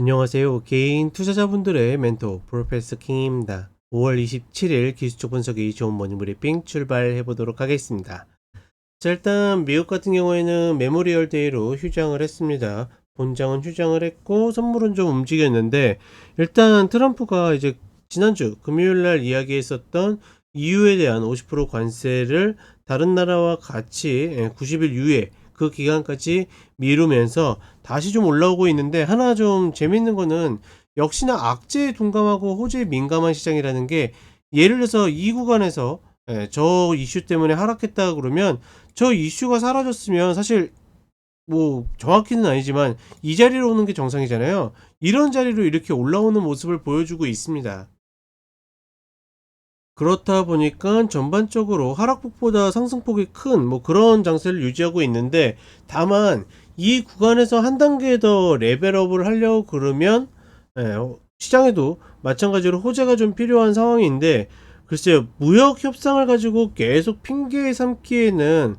안녕하세요. 개인 투자자분들의 멘토 프로페서 킹입니다. 5월 27일 기술적 분석이 좋은 모닝 브리핑 출발해 보도록 하겠습니다. 자, 일단 미국 같은 경우에는 메모리얼 데이로 휴장을 했습니다. 본장은 휴장을 했고 선물은 좀 움직였는데, 일단 트럼프가 이제 지난주 금요일 날 이야기했었던 EU에 대한 50% 관세를 다른 나라와 같이 90일 이후에 그 기간까지 미루면서 다시 좀 올라오고 있는데, 하나 좀 재밌는 거는 역시나 악재에 둔감하고 호재에 민감한 시장이라는 게, 예를 들어서 이 구간에서 저 이슈 때문에 하락했다 그러면 저 이슈가 사라졌으면 사실 뭐 정확히는 아니지만 이 자리로 오는 게 정상이잖아요. 이런 자리로 이렇게 올라오는 모습을 보여주고 있습니다. 그렇다 보니까 전반적으로 하락폭보다 상승폭이 큰 뭐 그런 장세를 유지하고 있는데, 다만 이 구간에서 한 단계 더 레벨업을 하려고 그러면 시장에도 마찬가지로 호재가 좀 필요한 상황인데, 글쎄요, 무역 협상을 가지고 계속 핑계 삼기에는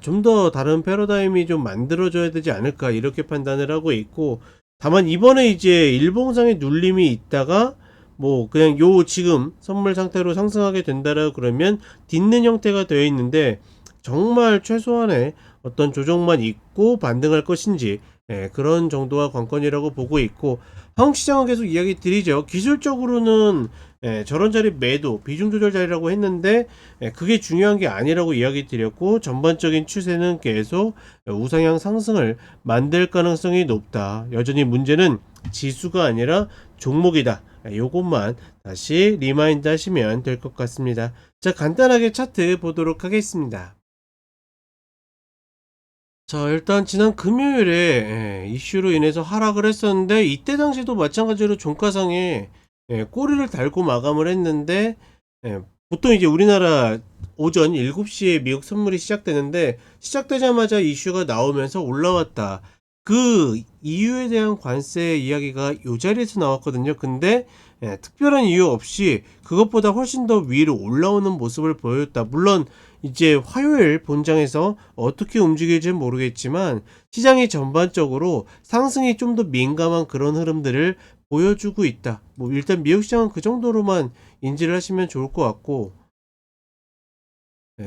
좀 더 다른 패러다임이 좀 만들어져야 되지 않을까, 이렇게 판단을 하고 있고, 다만 이번에 이제 일봉상의 눌림이 있다가 뭐 그냥 요 지금 선물 상태로 상승하게 된다라 그러면 딛는 형태가 되어 있는데, 정말 최소한의 어떤 조정만 있고 반등할 것인지 그런 정도가 관건이라고 보고 있고, 한국 시장은 계속 이야기 드리죠. 기술적으로는 저런 자리 매도 비중 조절 자리라고 했는데 그게 중요한 게 아니라고 이야기 드렸고, 전반적인 추세는 계속 우상향 상승을 만들 가능성이 높다. 여전히 문제는 지수가 아니라 종목이다. 요것만 다시 리마인드 하시면 될 것 같습니다. 자, 간단하게 차트 보도록 하겠습니다. 자, 일단 지난 금요일에 이슈로 인해서 하락을 했었는데, 이때 당시도 마찬가지로 종가상에 꼬리를 달고 마감을 했는데, 보통 이제 우리나라 오전 7시에 미국 선물이 시작되는데, 시작되자마자 이슈가 나오면서 올라왔다. 그 이유에 대한 관세 이야기가 이 자리에서 나왔거든요. 근데 특별한 이유 없이 그것보다 훨씬 더 위로 올라오는 모습을 보였다. 물론 이제 화요일 본장에서 어떻게 움직일지 모르겠지만 시장이 전반적으로 상승이 좀 더 민감한 그런 흐름들을 보여주고 있다. 뭐 일단 미국 시장은 그 정도로만 인지를 하시면 좋을 것 같고,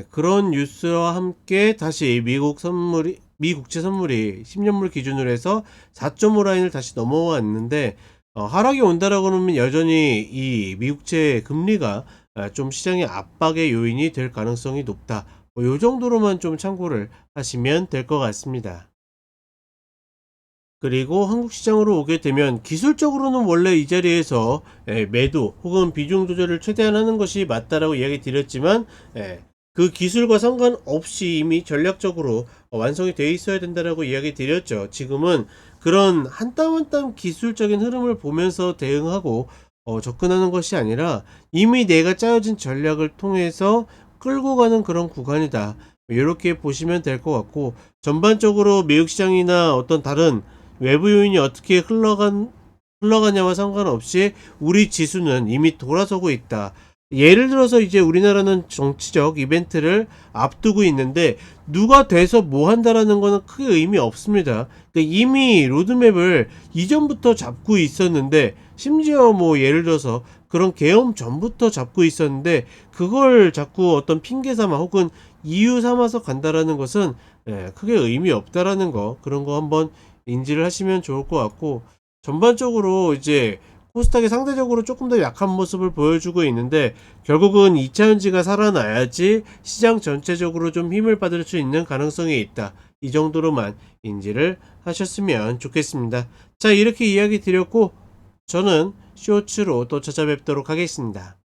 그런 뉴스와 함께 다시 미 국채 선물이 10년물 기준으로 해서 4.5 라인을 다시 넘어왔는데, 하락이 온다라고 하면 여전히 이 미국채 금리가 좀 시장의 압박의 요인이 될 가능성이 높다. 요 정도로만 좀 참고를 하시면 될 것 같습니다. 그리고 한국 시장으로 오게 되면 기술적으로는 원래 이 자리에서 매도 혹은 비중 조절을 최대한 하는 것이 맞다라고 이야기 드렸지만, 그 기술과 상관없이 이미 전략적으로 완성이 되어 있어야 된다라고 이야기 드렸죠. 지금은 그런 한 땀 한 땀 기술적인 흐름을 보면서 대응하고 접근하는 것이 아니라 이미 내가 짜여진 전략을 통해서 끌고 가는 그런 구간이다. 이렇게 보시면 될 것 같고, 전반적으로 미국 시장이나 어떤 다른 외부 요인이 어떻게 흘러가냐와 상관없이 우리 지수는 이미 돌아서고 있다. 예를 들어서 이제 우리나라는 정치적 이벤트를 앞두고 있는데 누가 돼서 뭐 한다라는 거는 크게 의미 없습니다. 그러니까 이미 로드맵을 이전부터 잡고 있었는데, 심지어 뭐 예를 들어서 그런 계엄 전부터 잡고 있었는데 그걸 자꾸 어떤 핑계 삼아 혹은 이유 삼아서 간다라는 것은 크게 의미 없다라는 거, 그런 거 한번 인지를 하시면 좋을 것 같고, 전반적으로 이제 코스닥이 상대적으로 조금 더 약한 모습을 보여주고 있는데, 결국은 2차전지가 살아나야지 시장 전체적으로 좀 힘을 받을 수 있는 가능성이 있다. 이 정도로만 인지를 하셨으면 좋겠습니다. 자, 이렇게 이야기 드렸고 저는 쇼츠로 또 찾아뵙도록 하겠습니다.